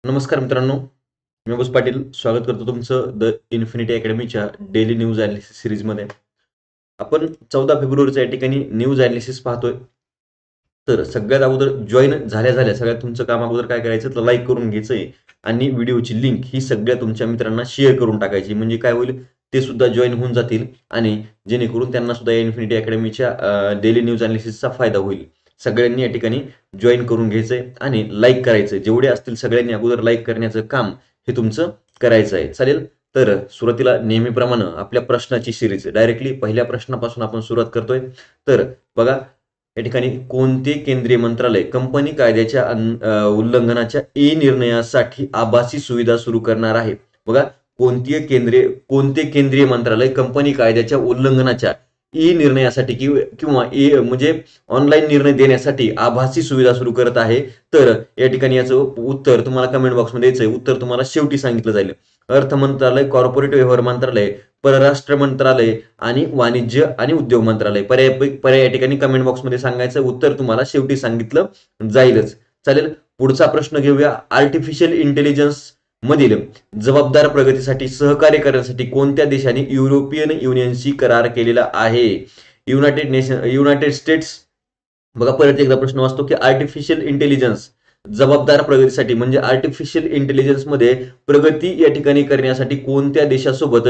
नमस्कार मित्रांनो, मी अबूस पाटील स्वागत करतो तुमचं द इन्फिनिटी अकॅडमीच्या डेली न्यूज ॲनालिसिस सिरीजमध्ये. आपण 14 फेब्रुवारीच्या या ठिकाणी न्यूज ॲनालिसिस पाहतोय. तर सगळ्यात अगोदर जॉईन झाल्या सगळ्यात तुमचं काम अगोदर काय करायचं तर लाईक करून घ्यायचंय आणि व्हिडिओची लिंक ही सगळ्या तुमच्या मित्रांना शेअर करून टाकायची. म्हणजे काय होईल ते सुद्धा जॉईन होऊन जातील आणि जेणेकरून त्यांना सुद्धा या इन्फिनिटी अकॅडमीच्या डेली न्यूज ॲनालिसिसचा फायदा होईल. सगळ्यांनी या ठिकाणी जॉईन करून घ्यायचंय आणि लाईक करायचंय. जेवढे असतील सगळ्यांनी अगोदर लाईक करण्याचं काम हे तुमचं करायचं आहे. चालेल. तर सुरुवातीला नेहमीप्रमाणे आपल्या प्रश्नाची सिरीज डायरेक्टली पहिल्या प्रश्नापासून आपण सुरुवात करतोय. तर बघा या ठिकाणी कोणते केंद्रीय मंत्रालय कंपनी कायद्याच्या उल्लंघनाच्या निर्णयासाठी आभासी सुविधा सुरू करणार आहे? बघा कोणते केंद्रीय मंत्रालय कंपनी कायद्याच्या उल्लंघनाच्या निर्णयासाठी किंवा म्हणजे ऑनलाईन निर्णय देण्यासाठी आभासी सुविधा सुरू करत आहे? तर या ठिकाणी याचं उत्तर तुम्हाला कमेंट बॉक्समध्ये द्यायचंय. उत्तर तुम्हाला शेवटी सांगितलं जाईल. अर्थ मंत्रालय, कॉर्पोरेट व्यवहार मंत्रालय, परराष्ट्र मंत्रालय आणि वाणिज्य आणि उद्योग मंत्रालय. पर्याय या ठिकाणी कमेंट बॉक्समध्ये सांगायचं. उत्तर तुम्हाला शेवटी सांगितलं जाईलच. चालेल. पुढचा प्रश्न घेऊया. आर्टिफिशियल इंटेलिजन्स मधील जबाबदार प्रगतीसाठी सहकार्य करण्यासाठी कोणत्या देशाने युरोपियन युनियनशी करार केलेला आहे? United states. बघा परत एकदा प्रश्न वाचतो की आर्टिफिशियल इंटेलिजन्स जबाबदार प्रगतीसाठी म्हणजे आर्टिफिशियल इंटेलिजन्स मध्ये प्रगती या ठिकाणी करण्यासाठी कोणत्या देशासोबत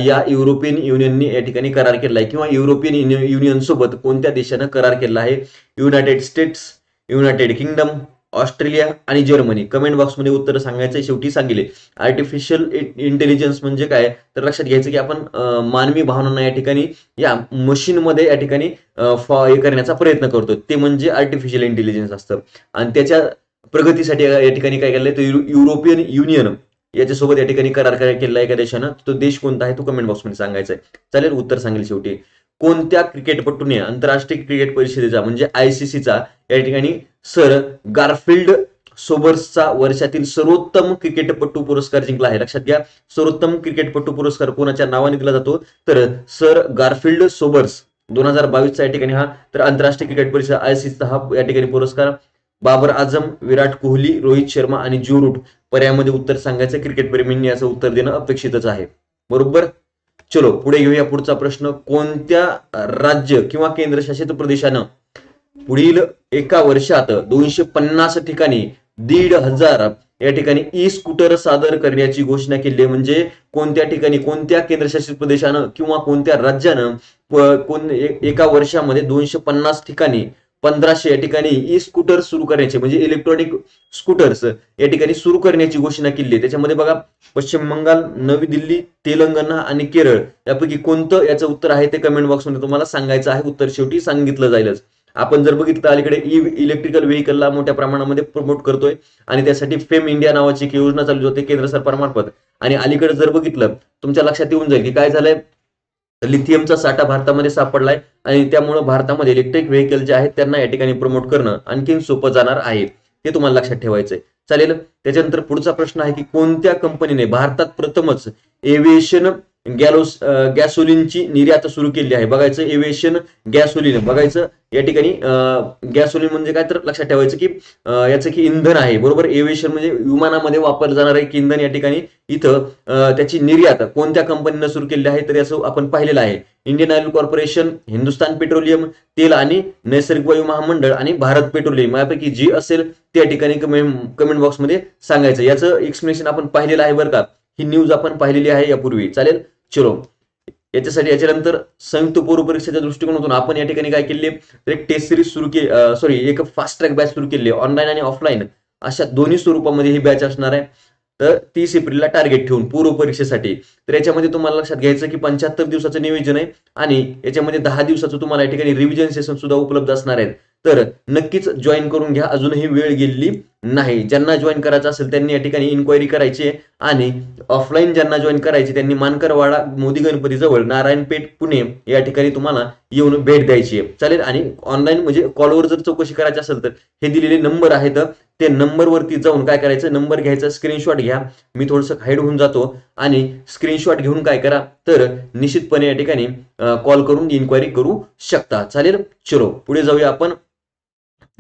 या युरोपियन युनियनने या ठिकाणी करार केला आहे किंवा युरोपियन युनियन सोबत कोणत्या देशानं करार केला आहे? United states, United kingdom, Australia आणि जर्मनी. कमेंट बॉक्समध्ये उत्तर सांगायचं. शेवटी सांगितले. आर्टिफिशियल इंटेलिजन्स म्हणजे काय तर लक्षात घ्यायचं की आपण मानवी भावनांना या ठिकाणी या मशीनमध्ये या ठिकाणी हे करण्याचा प्रयत्न करतो. ते म्हणजे आर्टिफिशियल इंटेलिजन्स असतं. आणि त्याच्या प्रगतीसाठी या ठिकाणी काय केलंय तर युरोपियन युनियन याच्यासोबत या ठिकाणी करार केला एका देशानं. तो देश कोणता आहे तो कमेंट बॉक्समध्ये सांगायचा आहे. चालेल. उत्तर सांगेल शेवटी. कोणत्या क्रिकेटपटूने आंतरराष्ट्रीय क्रिकेट परिषदेचा म्हणजे आयसीसीचा या ठिकाणी सर गारफिल्ड सोबर्सचा वर्षातील सर्वोत्तम क्रिकेटपटू पुरस्कार जिंकला आहे? लक्षात घ्या. सर्वोत्तम क्रिकेटपटू पुरस्कार कोणाच्या नावाने दिला जातो तर सर गारफिल्ड सोबर्स 2022चा या ठिकाणी हा तर आंतरराष्ट्रीय क्रिकेट परिषद आयसीसीचा हा या ठिकाणी पुरस्कार. बाबर आझम, विराट कोहली, रोहित शर्मा आणि जो रूट. पर्यायामध्ये उत्तर सांगायचं. क्रिकेट प्रेमींनी याचं उत्तर देणं अपेक्षितच आहे. बरोबर. चलो पुढे घेऊया. पुढचा प्रश्न. कोणत्या राज्य किंवा केंद्रशासित प्रदेशानं पुढील एका वर्षात 250 ठिकाणी 1,500 या ठिकाणी ई स्कूटर सादर करण्याची घोषणा केली? म्हणजे कोणत्या ठिकाणी कोणत्या केंद्रशासित प्रदेशानं किंवा कोणत्या राज्यानं एका वर्षामध्ये 250 ठिकाणी 1500 या ठिकाणी ई स्कूटर सुरू करण्याचे म्हणजे इलेक्ट्रॉनिक स्कूटर्स या ठिकाणी सुरू करण्याची घोषणा केली आहे? त्याच्यामध्ये बघा पश्चिम बंगाल, नवी दिल्ली, तेलंगणा आणि केरळ यापैकी कोणतं याचं उत्तर आहे ते कमेंट बॉक्समध्ये तुम्हाला सांगायचं आहे. उत्तर शेवटी सांगितलं जाईलच. आपण जर बघितलं अलीकडे इलेक्ट्रिकल व्हेकलला मोठ्या प्रमाणामध्ये प्रमोट करतोय आणि त्यासाठी फेम इंडिया नावाची एक योजना चालू होते केंद्र सरकारमार्फत. आणि अलीकडे जर बघितलं तुमच्या लक्षात येऊन जाईल की काय झालंय लिथियमचा साठा भारतामध्ये सापडलाय आणि त्यामुळे भारतामध्ये इलेक्ट्रिक व्हेकल जे आहेत त्यांना या ठिकाणी प्रमोट करणं आणखीन सोपं जाणार आहे. ते तुम्हाला लक्षात ठेवायचंय. चालेल. त्याच्यानंतर पुढचा प्रश्न आहे की कोणत्या कंपनीने भारतात प्रथमच एव्हिएशन गॅसोलिनची निर्यात सुरू केली आहे? बघायचं. एव्हिएशन गॅसोलिन बघायचं. या ठिकाणी गॅसोलिन म्हणजे काय तर लक्षात ठेवायचं की याचं की इंधन आहे. बरोबर. एव्हिएशन म्हणजे विमानामध्ये वापरलं जाणार आहे की इंधन. या ठिकाणी इथं त्याची निर्यात कोणत्या कंपनीनं सुरू केली आहे तर याचं आपण पाहिलेलं आहे. Indian oil corporation, Hindustan petroleum, तेल आणि नैसर्गिक वायू महामंडळ आणि भारत पेट्रोलियम यापैकी जी असेल त्या ठिकाणी कमेंट बॉक्समध्ये सांगायचं. याचं एक्सप्लेनेशन आपण पाहिलेलं आहे बरं का. ही न्यूज आपण पाहिलेली आहे यापूर्वी. चालेल. चलो याच्यासाठी याच्यानंतर संयुक्त पूर्व परीक्षेच्या दृष्टिकोनातून आपण या ठिकाणी काय केले तर एक टेस्ट सिरीज सुरू केली एक फास्ट ट्रॅक बॅच सुरू केली ऑनलाईन आणि ऑफलाईन अशा दोन्ही स्वरूपामध्ये ही बॅच असणार आहे. तर 30 एप्रिलला टार्गेट ठेवून पूर्व परीक्षेसाठी. तर याच्यामध्ये तुम्हाला लक्षात घ्यायचं की 75 दिवसाचं नियोजन आहे आणि याच्यामध्ये 10 दिवसाचं तुम्हाला या ठिकाणी रिव्हिजन सेशन सुद्धा उपलब्ध असणार आहेत. तर नक्कीच जॉईन करून घ्या. अजूनही वेळ गेलेली नाही. ज्यांना जॉईन करायचं असेल त्यांनी या ठिकाणी इन्क्वायरी करायची आहे आणि ऑफलाईन ज्यांना जॉईन करायची त्यांनी मानकरवाडा मोदी गणपती जवळ नारायणपेठ पुणे या ठिकाणी तुम्हाला येऊन भेट द्यायची आहे. चालेल. आणि ऑनलाईन म्हणजे कॉलवर जर चौकशी करायची असेल तर हे दिलेले नंबर आहेत. ते नंबरवरती जाऊन काय करायचं नंबर घ्यायचा स्क्रीनशॉट घ्या. मी थोडंसं हाईड होऊन जातो आणि स्क्रीनशॉट घेऊन काय करा तर निश्चितपणे या ठिकाणी कॉल करून इन्क्वायरी करू शकता. चालेल. चलो पुढे जाऊया आपण.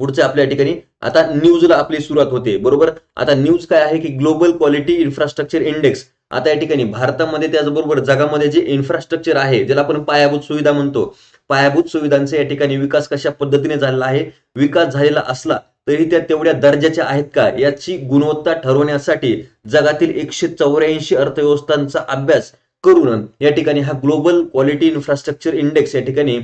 पुढचं आपल्या ठिकाणी आता न्यूजला आपली सुरुवात होते, बरोबर. आता न्यूज काय आहे की ग्लोबल क्वालिटी इन्फ्रास्ट्रक्चर इंडेक्स. आता या ठिकाणी भारतामध्ये त्याचबरोबर जगामध्ये जे इन्फ्रास्ट्रक्चर आहे, ज्याला आपण पायाभूत सुविधा म्हणतो, पायाभूत सुविधांचा या ठिकाणी विकास कशा पद्धतीने झालेला आहे, विकास झालेला असला तरी त्या तेवढ्या दर्जाच्या आहेत का याची गुणवत्ता ठरवण्यासाठी जगातील 184 अर्थव्यवस्थांचा अभ्यास करून या ठिकाणी हा ग्लोबल क्वालिटी इन्फ्रास्ट्रक्चर इंडेक्स या ठिकाणी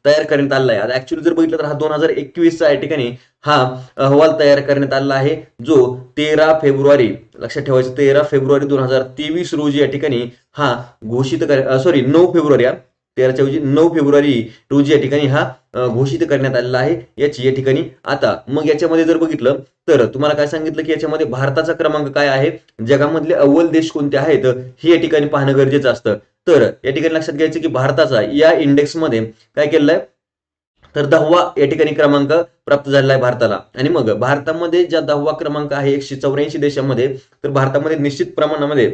तयार करण्यात आलेला आहे. आता ऍक्च्युअली जर बघितलं तर हा 2021चा या ठिकाणी हा अहवाल तयार करण्यात आलेला आहे, जो 13 फेब्रुवारी, लक्षात ठेवायचं 13 फेब्रुवारी 2023 रोजी या ठिकाणी हा घोषित 9 फेब्रुवारी 13च्या ऐवजी 9 फेब्रुवारी रोजी या ठिकाणी हा घोषित करण्यात आलेला आहे याची या ठिकाणी. आता मग याच्यामध्ये जर बघितलं तर तुम्हाला काय सांगितलं की याच्यामध्ये भारताचा क्रमांक काय आहे, जगामधले अव्वल देश कोणते आहेत हे या ठिकाणी पाहणं गरजेचं असतं. तर या ठिकाणी लक्षात घ्यायचं की भारताचा या इंडेक्समध्ये काय केलेलं आहे, तर 10वा या ठिकाणी क्रमांक प्राप्त झालेला आहे भारताला. आणि मग भारतामध्ये ज्या 10वा क्रमांक आहे 184 देशांमध्ये, तर भारतामध्ये निश्चित प्रमाणामध्ये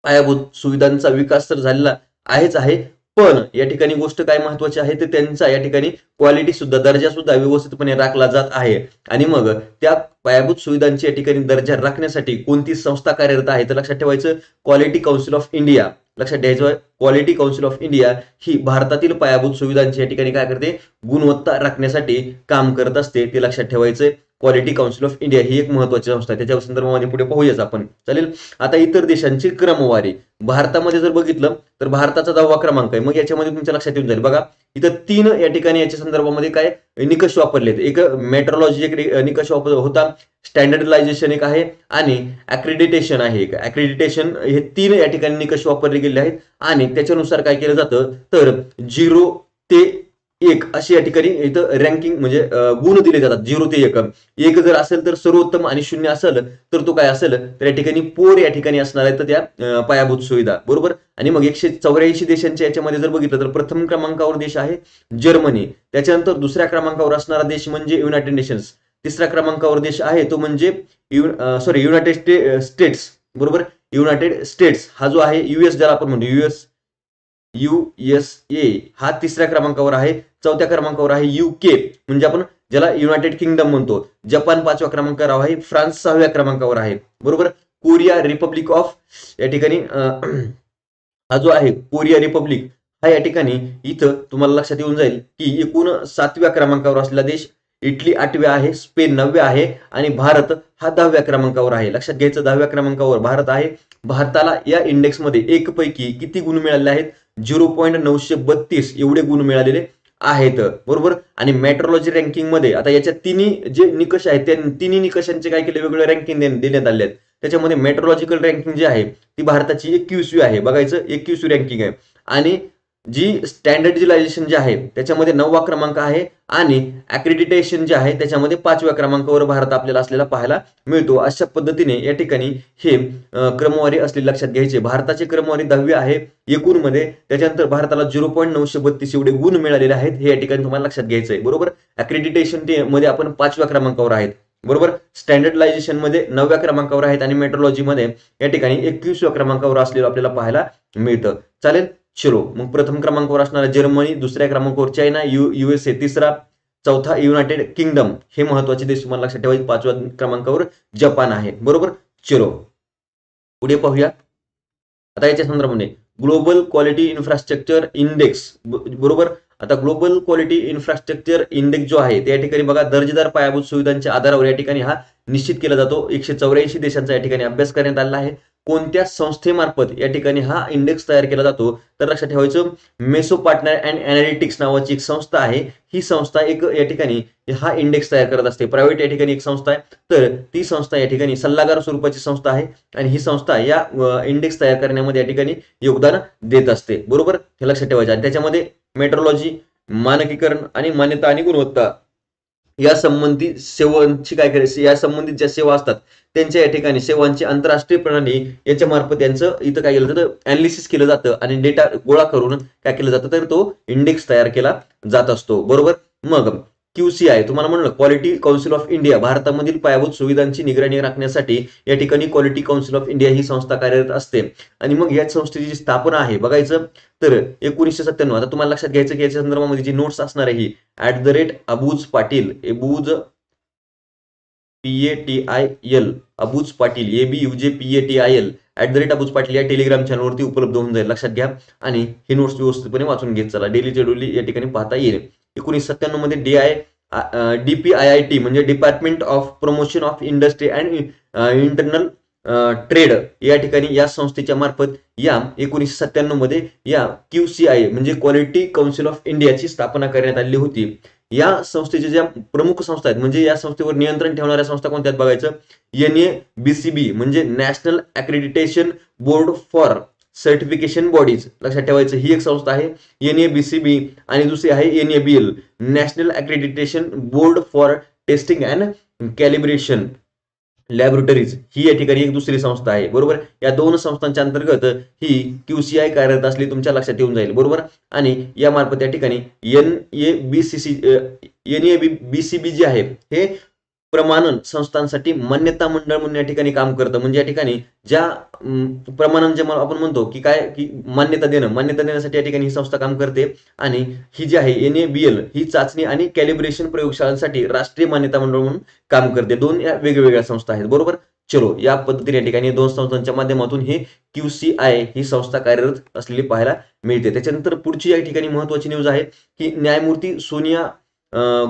पायाभूत सुविधांचा विकास तर झालेला आहेच आहे, पण या ठिकाणी गोष्ट काय महत्वाची आहे तर त्यांचा या ठिकाणी क्वालिटी सुद्धा, दर्जा सुद्धा व्यवस्थितपणे राखला जात आहे. आणि मग त्या पायाभूत सुविधांची या ठिकाणी दर्जा राखण्यासाठी कोणती संस्था कार्यरत आहे, तर लक्षात ठेवायचं क्वालिटी काउन्सिल ऑफ इंडिया. लक्षात ठेवायचं क्वालिटी काउन्सिल ऑफ इंडिया ही भारतातील पायाभूत सुविधांची या ठिकाणी काय करते, गुणवत्ता राखण्यासाठी काम करत असते, ते लक्षात ठेवायचं. क्वालिटी काउन्सिल ऑफ इंडिया ही एक महत्वाची संस्था आहे, त्याच्या संदर्भामध्ये पुढे पाहूयाच आपण, चालेल. आता इतर देशांची क्रमवारी भारतामध्ये जर बघितलं तर भारताचा 10वा क्रमांक आहे. मग याच्यामध्ये तुमच्या लक्षात येऊन जाईल बघा, इथं 3 या ठिकाणी याच्या संदर्भामध्ये काय निकष वापरलेत. एक मेट्रोलॉजी एक निकष होता, स्टँडर्डायझेशन एक आहे आणि अक्रेडिटेशन आहे. अक्रेडिटेशन हे 3 या ठिकाणी निकष वापरले गेले आहेत आणि त्याच्यानुसार काय केलं जातं तर 0 ते 1 अशी या ठिकाणी इथं रँकिंग म्हणजे गुण दिले जातात. 0 ते 1, 1 जर असेल तर सर्वोत्तम आणि 0 असेल तर तो काय असेल तर या ठिकाणी पोर या ठिकाणी असणार आहे तर त्या पायाभूत सुविधा, बरोबर. आणि मग 184 देशांच्या याच्यामध्ये जर बघितलं तर प्रथम क्रमांकावर देश आहे जर्मनी, त्याच्यानंतर दुसऱ्या क्रमांकावर असणारा देश म्हणजे युनायटेड नेशन्स, तिसऱ्या क्रमांकावर देश आहे तो म्हणजे युनायटेड स्टेट्स, बरोबर. युनायटेड स्टेट्स हा जो आहे, युएस ज्याला आपण म्हणतो USA हा 3ऱ्या क्रमांकावर आहे. चौथ्या क्रमांकावर आहे UK म्हणजे आपण ज्याला युनायटेड किंगडम म्हणतो. जपान 5व्या क्रमांकावर आहे. फ्रान्स 6व्या क्रमांकावर आहे, बरोबर. कोरिया रिपब्लिक ऑफ या ठिकाणी हा जो आहे कोरिया रिपब्लिक हा या ठिकाणी इथं तुम्हाला लक्षात येऊन जाईल की एकूण 7व्या क्रमांकावर असलेला देश. इटली 8व्या आहे, स्पेन 9व्या आहे आणि भारत हा 10व्या क्रमांकावर आहे. लक्षात घ्यायचं 10व्या क्रमांकावर भारत आहे. भारताला या इंडेक्समध्ये 1 पैकी किती गुण मिळाले आहेत, 0.932 एवढे गुण मिळालेले आहेत, बरोबर. आणि मेट्रोलॉजी रँकिंग मध्ये आता याच्या तिन्ही जे निकष आहेत त्या तिन्ही निकषांचे काय केले वेगवेगळे रँकिंग देण्यात आले आहेत. त्याच्यामध्ये मेट्रोलॉजिकल रँकिंग जी आहे ती भारताची 21वी आहे, बघायचं 21वी रँकिंग आहे. आणि जी स्टँडर्डायझेशन जे आहे त्याच्यामध्ये 9वा क्रमांक आहे आणि अक्रेडिटेशन जे आहे त्याच्यामध्ये 5व्या क्रमांकावर भारत आपल्याला असलेला पाहायला मिळतो. अशा पद्धतीने या ठिकाणी हे क्रमवारी असलेली लक्षात घ्यायचे. भारताची क्रमवारी 10वी आहे एकूण मध्ये, त्याच्यानंतर भारताला 0.932 एवढे गुण मिळालेले आहेत हे या ठिकाणी तुम्हाला लक्षात घ्यायचंय, बरोबर. अक्रेडिटेशन मध्ये आपण 5व्या क्रमांकावर आहेत, बरोबर. स्टँडर्डायझेशन मध्ये 9व्या क्रमांकावर आहेत आणि मेट्रोलॉजी मध्ये या ठिकाणी 21व्या क्रमांकावर असलेलं आपल्याला पाहायला मिळतं, चालेल. चलो मग प्रथम क्रमांकावर असणारा जर्मनी, दुसऱ्या क्रमांकावर चायना, USA तिसरा, चौथा युनायटेड किंगडम हे महत्वाचे देश तुम्हाला लक्षात ठेवायचे. 5व्या क्रमांकावर जपान आहे, बरोबर. चलो पुढे पाहूया. आता याच्या संदर्भामध्ये ग्लोबल क्वालिटी इन्फ्रास्ट्रक्चर इंडेक्स, बरोबर. आता ग्लोबल क्वालिटी इन्फ्रास्ट्रक्चर इंडेक्स जो आहे त्या ठिकाणी बघा दर्जेदार पायाभूत सुविधांच्या आधारावर या ठिकाणी हा निश्चित केला जातो. 184 देशांचा या ठिकाणी अभ्यास करण्यात आलेला आहे. कोणत्या संस्थेमार्फत या ठिकाणी हा इंडेक्स तयार केला जातो तर लक्षात ठेवायचं मेसो पार्टनर अँड एनालिटिक्स नावाची एक संस्था आहे. ही संस्था एक या ठिकाणी हा इंडेक्स तयार करत असते. प्रायव्हेट या ठिकाणी एक संस्था आहे, तर ती संस्था या ठिकाणी सल्लागार स्वरूपाची संस्था आहे आणि ही संस्था या इंडेक्स तयार करण्यामध्ये या ठिकाणी योगदान देत असते, बरोबर. हे लक्षात ठेवायचं. आणि त्याच्यामध्ये मेट्रोलॉजी, मानकीकरण आणि मान्यता आणि गुणवत्ता या संबंधित सेवांची काय करायची, या संबंधित ज्या सेवा असतात त्यांच्या या ठिकाणी सेवांची आंतरराष्ट्रीय प्रणाली याच्या मार्फत यांचं इथं काय केलं जातं अनालिसिस केलं जातं आणि डेटा गोळा करून काय केलं जातं तर तो इंडेक्स तयार केला जात असतो, बरोबर. मग QCI तुम्हाला म्हणलं क्वालिटी काउन्सिल ऑफ इंडिया, भारतामधील पायाभूत सुविधांची निगराणी राखण्यासाठी या ठिकाणी क्वालिटी काउन्सिल ऑफ इंडिया ही संस्था कार्यरत असते. आणि मग या संस्थेची जी स्थापना आहे बघायचं तर 1997. आता तुम्हाला लक्षात घ्यायचं की याच्या संदर्भामध्ये जी नोट्स असणार आहे ही @अबूज पाटील, अबूज PATIL, अबूज पाटील ABUJPATIL @अबूज पाटील या टेलिग्राम चॅनलवरती उपलब्ध होऊन जाईल. लक्षात घ्या आणि ही नोट्स व्यवस्थितपणे वाचून घेत चला. डेली शेड्यूल या ठिकाणी पाहता येईल. 1997 मध्ये DPIIT म्हणजे department of promotion of industry and internal trade या ठिकाणी या संस्थेच्या मार्फत या 1997 मध्ये या QCI म्हणजे क्वालिटी काउन्सिल ऑफ इंडियाची स्थापना करण्यात आली होती. या संस्थेच्या ज्या प्रमुख संस्था आहेत म्हणजे या संस्थेवर नियंत्रण ठेवणाऱ्या संस्था कोणत्या बघायचं, NABCB म्हणजे national accreditation board for certification bodies. लक्षात ठेवायचं ही एक संस्था आहे NABCB आणि दुसरी आहे NABL national accreditation board for testing and calibration laboratories ही या ठिकाणी एक दुसरी संस्था आहे. बरोबर, या दोन संस्थांच्या अंतर्गत ही QCI कार्यरत असली तुमच्या लक्षात येऊन जाईल. बरोबर, आणि या मार्फत या ठिकाणी NABCB जे आहे हे प्रमाणन संस्थांसाठी मान्यता मंडळ म्हणून या ठिकाणी काम करतं. म्हणजे या ठिकाणी ज्या प्रमाणन जे आपण म्हणतो की काय की मान्यता देण्यासाठी या ठिकाणी ही संस्था काम करते. आणि ही जी आहे NABL ही चाचणी आणि कॅलिब्रेशन प्रयोगशाळांसाठी राष्ट्रीय मान्यता मंडळ म्हणून काम करते. दोन या वेगवेगळ्या संस्था आहेत. बरोबर, चलो या पद्धतीने या ठिकाणी दोन संस्थांच्या माध्यमातून हे QCI ही संस्था कार्यरत असलेली पाहायला मिळते. त्याच्यानंतर पुढची या ठिकाणी महत्वाची न्यूज आहे की न्यायमूर्ती सोनिया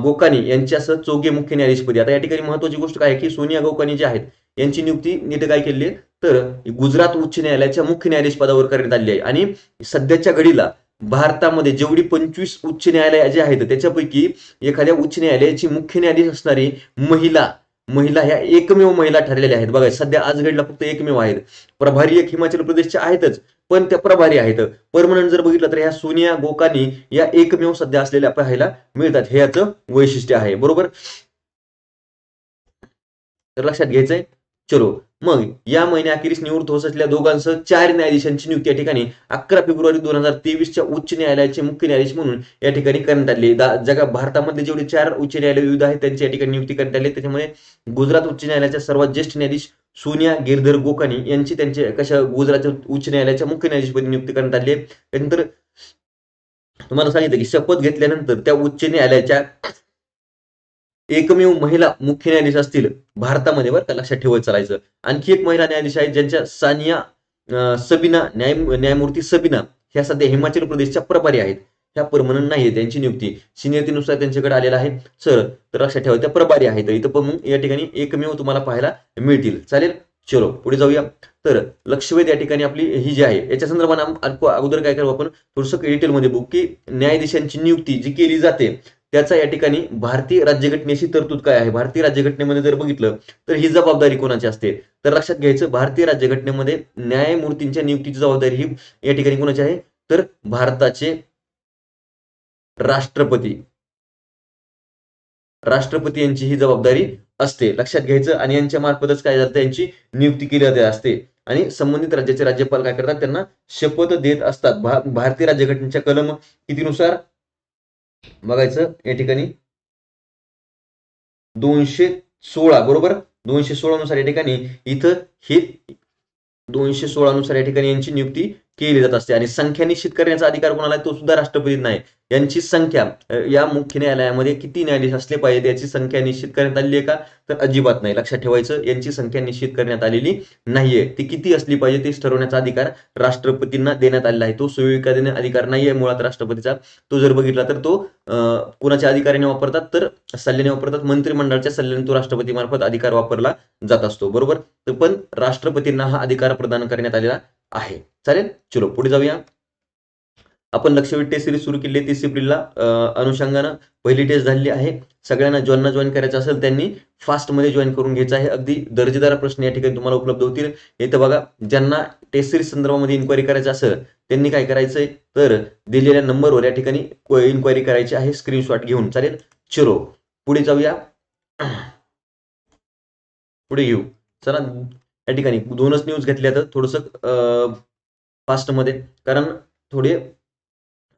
गोकानी यांच्यासह चौघे मुख्य न्यायाधीशपदी. आता या ठिकाणी महत्वाची गोष्ट काय आहे की सोनिया गोकानी जे आहेत यांची नियुक्ती इथे काय केली आहे तर गुजरात उच्च न्यायालयाच्या मुख्य न्यायाधीश पदावर करण्यात आली आहे. आणि सध्याच्या घडीला भारतामध्ये जेवढी 25 उच्च न्यायालय जे आहेत त्याच्यापैकी एखाद्या उच्च न्यायालयाची मुख्य न्यायाधीश असणारी महिला ह्या एकमेव महिला ठरलेल्या आहेत. बघा सध्या आज घडीला फक्त एकमेव आहेत. प्रभारी एक हिमाचल प्रदेशच्या आहेतच पण त्या प्रभारी आहेत. परमनंट जर बघितलं तर ह्या सोनिया गोकानी या एकमेव सध्या असलेल्या पाहायला मिळतात. हे याचं वैशिष्ट्य आहे. बरोबर, तर लक्षात घ्यायचंय. चलो मग या महिन्याअखेरीस निवृत्त होत असलेल्या दोघांसह 4 न्यायाधीशांची नियुक्ती या ठिकाणी 11 फेब्रुवारी 2023च्या उच्च न्यायालयाचे मुख्य न्यायाधीश म्हणून या ठिकाणी करण्यात आले. जगा भारतामध्ये जेवढे 4 उच्च न्यायालय विविध आहेत त्यांची या ठिकाणी नियुक्ती करण्यात आली. त्याच्यामुळे गुजरात उच्च न्यायालयाच्या सर्वात ज्येष्ठ न्यायाधीश सोनिया गिरधर गोकानी यांची त्यांच्या गुजरात उच्च न्यायालयाच्या मुख्य न्यायाधीशपदी नियुक्ती करण्यात आली. त्यानंतर तुम्हाला सांगितलं की शपथ घेतल्यानंतर त्या उच्च न्यायालयाच्या एकमेव महिला मुख्य न्यायाधीश असतील भारतामध्ये. बरं का, लक्षात ठेवत चालायचं. आणखी एक महिला न्यायाधीश आहेत ज्यांच्या सानिया सबीना न्यायमूर्ती सबीना ह्या सध्या हिमाचल प्रदेशच्या प्रभारी आहेत. ह्या परमनंट नाही, त्यांची नियुक्ती सिनियरिटीनुसार त्यांच्याकडे आलेला आहे सर. तर लक्षात ठेवा त्या प्रभारी आहेत. इथं पण मग या ठिकाणी एकमेव तुम्हाला पाहायला मिळतील. चालेल, चलो पुढे जाऊया. तर लक्षवेध या ठिकाणी आपली ही जी आहे याच्या संदर्भात अगोदर काय करू आपण थोडंसं डिटेलमध्ये बघू की न्यायाधीशांची नियुक्ती जी केली जाते त्याचा या ठिकाणी भारतीय राज्यघटनेशी तरतूद काय आहे. भारतीय राज्यघटनेमध्ये जर बघितलं तर ही जबाबदारी कोणाची असते तर लक्षात घ्यायचं भारतीय राज्यघटनेमध्ये न्यायमूर्तींच्या नियुक्तीची जबाबदारी ही या ठिकाणी कोणाची आहे तर भारताचे राष्ट्रपती यांची ही जबाबदारी असते. लक्षात घ्यायचं. आणि यांच्या मार्फतच काय जातं यांची नियुक्ती केली जाते असते. आणि संबंधित राज्याचे राज्यपाल काय करतात त्यांना शपथ देत असतात. भारतीय राज्यघटनेच्या कलम कितीनुसार बघायचं या ठिकाणी 216. बरोबर, 216 नुसार या ठिकाणी इथं हे 216 नुसार या ठिकाणी यांची नियुक्ती केली जात असते. आणि संख्या निश्चित करण्याचा अधिकार कोणाला आहे तो सुद्धा राष्ट्रपती नाही. यांची संख्या या मुख्य न्यायालयामध्ये किती न्यायाधीश असले पाहिजे याची संख्या निश्चित करण्यात आलेली आहे का तर अजिबात नाही. लक्षात ठेवायचं यांची संख्या निश्चित करण्यात आलेली नाहीये. ती किती असली पाहिजे तेच ठरवण्याचा अधिकार राष्ट्रपतींना देण्यात आलेला आहे. तो सुविधा देण्याचा अधिकार नाहीये मुळात राष्ट्रपतीचा. तो जर बघितला तर तो कुणाच्या अधिकाराने वापरतात तर सल्ल्याने वापरतात. मंत्रिमंडळाच्या सल्ल्याने तो राष्ट्रपती मार्फत अधिकार वापरला जात असतो. बरोबर, तर पण राष्ट्रपतींना हा अधिकार प्रदान करण्यात आलेला आहे. चालेल, चलो पुढे जाऊया. आपण लक्षवेध टेस्ट सिरीज सुरू केली 30 एप्रिलला अनुषंगानं पहिली टेस्ट झालेली आहे. सगळ्यांना ज्यांना जॉईन करायचं असेल त्यांनी फास्टमध्ये जॉईन करून घ्यायचं आहे. अगदी दर्जेदार प्रश्न या ठिकाणी तुम्हाला उपलब्ध होतील. इथं बघा ज्यांना टेस्ट सिरीज संदर्भामध्ये इन्क्वायरी करायचं असेल त्यांनी काय करायचंय तर दिलेल्या नंबरवर या ठिकाणी इन्क्वायरी करायची आहे स्क्रीनशॉट घेऊन. चालेल, चलो पुढे जाऊया. पुढे घेऊ चला. या ठिकाणी दोनच न्यूज घेतल्या तर थोडंसं फास्टमध्ये कारण थोडे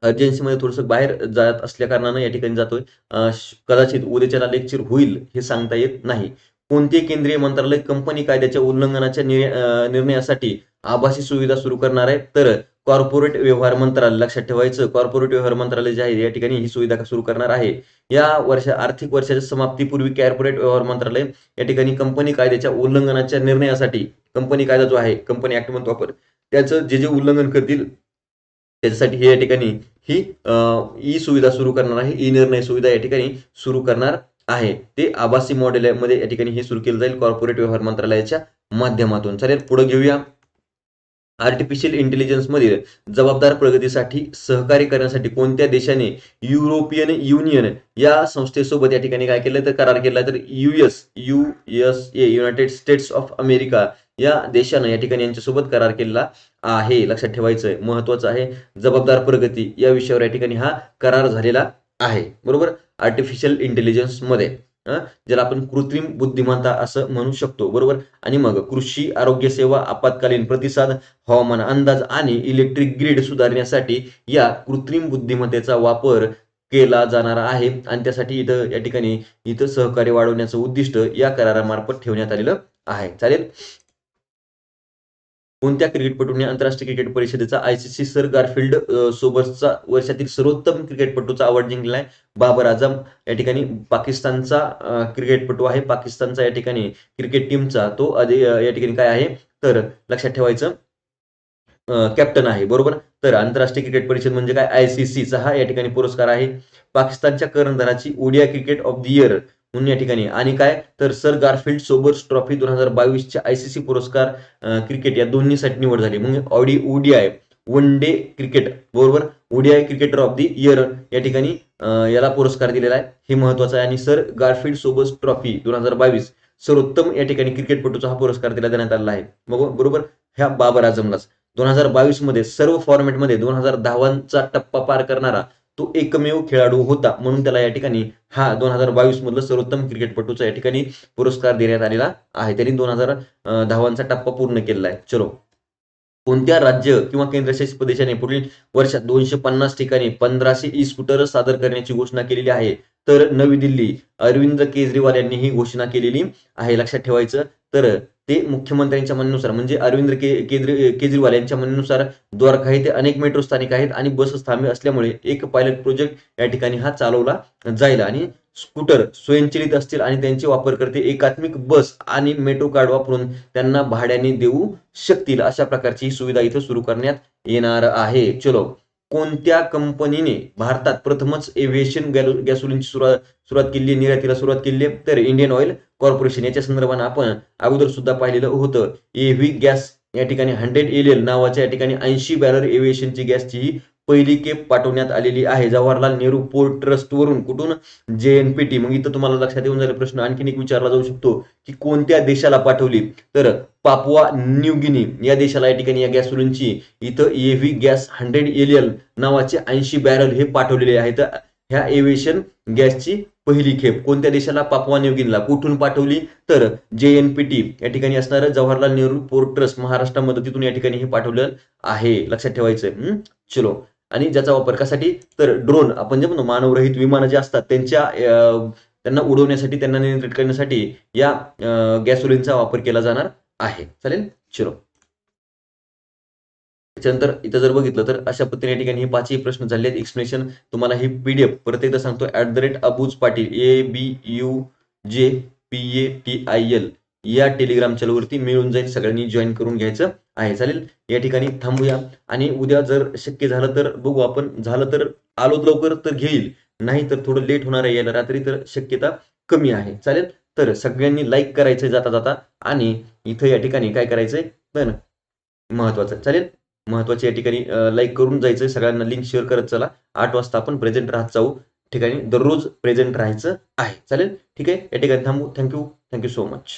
अर्जन्सीमध्ये थोडंसं बाहेर जात असल्या कारणानं या ठिकाणी जातोय. कदाचित उद्याच्याला लेक्चर होईल हे सांगता येत नाही. कोणते केंद्रीय मंत्रालय कंपनी कायद्याच्या उल्लंघनाच्या निर्णयासाठी आभासी सुविधा सुरू करणार आहे? तर कॉर्पोरेट व्यवहार मंत्रालय. लक्षात ठेवायचं, कॉर्पोरेट व्यवहार मंत्रालय जे आहे या ठिकाणी ही सुविधा सुरू करणार आहे. या आर्थिक वर्षाच्या समाप्तीपूर्वी कॉर्पोरेट व्यवहार मंत्रालय या ठिकाणी कंपनी कायद्याच्या उल्लंघनाच्या निर्णयासाठी, कंपनी कायदा जो आहे, कंपनी ऍक्ट म्हणतो आपण, त्याचं जे उल्लंघन करतील त्याच्यासाठी हे या ठिकाणी ही ई सुविधा सुरू करणार आहे. ई निर्णय सुविधा या ठिकाणी सुरू करणार आहे. ते आभासी मॉडेलमध्ये या ठिकाणी हे सुरू केलं जाईल कॉर्पोरेट व्यवहार मंत्रालयाच्या माध्यमातून. चालेल, पुढे घेऊया. आर्टिफिशियल इंटेलिजन्स मधील जबाबदार प्रगतीसाठी सहकार्य करण्यासाठी कोणत्या देशाने युरोपियन युनियन या संस्थेसोबत या ठिकाणी काय केलं तर करार केला? तर USA United states of America या देशानं या ठिकाणी यांच्यासोबत करार केलेला आहे. लक्षात ठेवायचं, महत्वाचं आहे. जबाबदार प्रगती या विषयावर या ठिकाणी हा करार झालेला आहे. बरोबर, आर्टिफिशियल इंटेलिजन्स मध्ये, ज्याला आपण कृत्रिम बुद्धिमत्ता असं म्हणू शकतो. बरोबर. आणि मग कृषी, आरोग्य सेवा, आपत्कालीन प्रतिसाद, हवामान अंदाज आणि इलेक्ट्रिक ग्रीड सुधारण्यासाठी या कृत्रिम बुद्धिमत्तेचा वापर केला जाणार आहे. आणि त्यासाठी इथं या ठिकाणी सहकार्य वाढवण्याचं उद्दिष्ट या करारामार्फत ठेवण्यात आलेलं आहे. चालेल. कोणत्या क्रिकेटपटूने आंतरराष्ट्रीय क्रिकेट परिषदेचा ICC सर गारफिल्ड सोबर्सचा वर्षातील सर्वोत्तम क्रिकेटपटूचा अवॉर्ड जिंकलाय? बाबर आझम या ठिकाणी पाकिस्तानचा क्रिकेटपटू आहे. पाकिस्तानचा या ठिकाणी क्रिकेट टीमचा तो या ठिकाणी काय आहे तर लक्षात ठेवायचं कॅप्टन आहे. बरोबर. तर आंतरराष्ट्रीय क्रिकेट परिषद म्हणजे काय? ICC चा हा या ठिकाणी पुरस्कार आहे. पाकिस्तानच्या कर्णधाराची ODI cricket of the year म्हणून या ठिकाणी, आणि काय तर सर गारफिल्ड सोबर्स ट्रॉफी 2022 च्या ICC पुरस्कार क्रिकेट या दोन्हीसाठी निवड झाली. मग ODI वन डे क्रिकेट, बरोबर, ODI cricketer of the year या ठिकाणी याला पुरस्कार दिलेला आहे. हे महत्वाचं आहे. आणि सर गारफिल्ड सोबर्स ट्रॉफी 2022 सर्वोत्तम या ठिकाणी क्रिकेटपटूचा हा पुरस्कार दिला देण्यात आलेला आहे. मग बरोबर, ह्या बाबर आझमलाच 2022 मध्ये सर्व फॉर्मॅटमध्ये 2010 धावांचा टप्पा पार करणारा तो एकमेव खेळाडू होता. म्हणून त्याला या ठिकाणी हा 2022 मधलं सर्वोत्तम क्रिकेटपटूचा या ठिकाणी पुरस्कार देण्यात आलेला आहे. त्यांनी 2000 धावांचा टप्पा पूर्ण केलेला आहे. चलो, कोणत्या राज्य किंवा केंद्रशासित प्रदेशाने पुढील वर्षात 250 ठिकाणी 1500 ई स्कूटर सादर करण्याची घोषणा केलेली आहे? तर नवी दिल्ली. अरविंद केजरीवाल यांनी ही घोषणा केलेली आहे. लक्षात ठेवायचं. तर ते मुख्यमंत्र्यांच्या म्हणण्यानुसार म्हणजे अरविंद केजरीवाल यांच्या म्हणण्यानुसार द्वारका येथे अनेक मेट्रो स्थानक आहेत आणि बस थांबे असल्यामुळे एक पायलट प्रोजेक्ट या ठिकाणी हा चालवला जाईल. आणि स्कूटर स्वयंचलित असतील आणि त्यांचे वापरकर्ते एकात्मिक बस आणि मेट्रो कार्ड वापरून त्यांना भाड्याने देऊ शकतील. अशा प्रकारची सुविधा इथं सुरू करण्यात येणार आहे. चलो, कोणत्या कंपनीने भारतात प्रथमच एव्हिएशन गॅसोलिनची सुरुवात केली, निर्यातीला सुरुवात केली? तर इंडियन ऑइल कॉर्पोरेशन. याच्या संदर्भात आपण अगोदर सुद्धा पाहिलेलं होतं. एव्ही गॅस या ठिकाणी 100 LL नावाच्या या ठिकाणी 80 बॅरल एव्हिएशनची गॅसची ही पहिली केप पाठवण्यात आलेली आहे जवाहरलाल नेहरू पोर्ट ट्रस्ट वरून. कुठून? JNPT. मग इथं तुम्हाला लक्षात येऊन जाईल प्रश्न आणखीन एक विचारला जाऊ शकतो की कोणत्या देशाला पाठवली? तर पापुआ न्यू गिनी या देशाला या ठिकाणी या गॅसोलिनची इथं एव्ही गॅस 100 LL नावाचे 80 बॅरल हे पाठवलेले आहेत. ह्या एव्हिएशन गॅसची पहिली खेप कोणत्या देशाला? पापुआ न्यू गिनीला. कुठून पाठवली? तर JNPT या ठिकाणी असणारं जवाहरलाल नेहरू पोर्ट ट्रस्ट महाराष्ट्रामध्ये तिथून या ठिकाणी हे पाठवलं आहे. लक्षात ठेवायचं. चलो, आणि ज्याचा वापर कशासाठी? तर ड्रोन, आपण जे म्हणतो मानवरहित विमानं जे असतात त्यांना उडवण्यासाठी, त्यांना नियंत्रित करण्यासाठी या गॅसोलिनचा वापर केला जाणार आहे. चालेल. चलो, त्याच्यानंतर इथं जर बघितलं तर अशा पद्धतीने या ठिकाणी हे 5ही प्रश्न झाले आहेत. एक्सप्लेनेशन तुम्हाला ही PDF परत एकदा सांगतो @अबूज पाटील ABUJPATIL या टेलिग्राम चॅनलवरती मिळून जाईल. सगळ्यांनी जॉईन करून घ्यायचं आहे. चालेल. या ठिकाणी थांबूया आणि उद्या जर शक्य झालं तर बघू आपण. झालं तर आलो लवकर तर घेईल, नाही तर थोडं लेट होणार आहे यायला रात्री, तर शक्यता कमी आहे. चालेल. तर सगळ्यांनी लाईक करायचंय जाता जाता आणि इथं या ठिकाणी काय करायचंय तर महत्वाचं. चालेल. महत्वाचे या ठिकाणी लाईक करून जायचंय. सगळ्यांना लिंक शेअर करत चला. 8 वाजता आपण प्रेझेंट राहत जाऊ. ठिकाणी दररोज प्रेझेंट राहायचं आहे. चालेल. ठीक आहे. या ठिकाणी थांबू. Thank you so much.